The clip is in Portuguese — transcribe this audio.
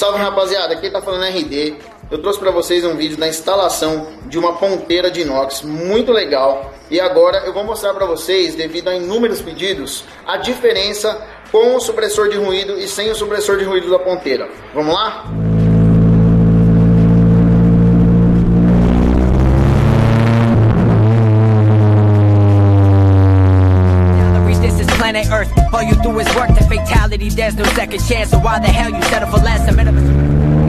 Salve rapaziada, aqui tá falando RD. Eu trouxe para vocês um vídeo da instalação de uma ponteira de inox muito legal. E agora eu vou mostrar para vocês, devido a inúmeros pedidos, a diferença com o supressor de ruído e sem o supressor de ruído da ponteira. Vamos lá? Planet Earth, all you do is work. The fatality, there's no second chance. So why the hell you settle for less?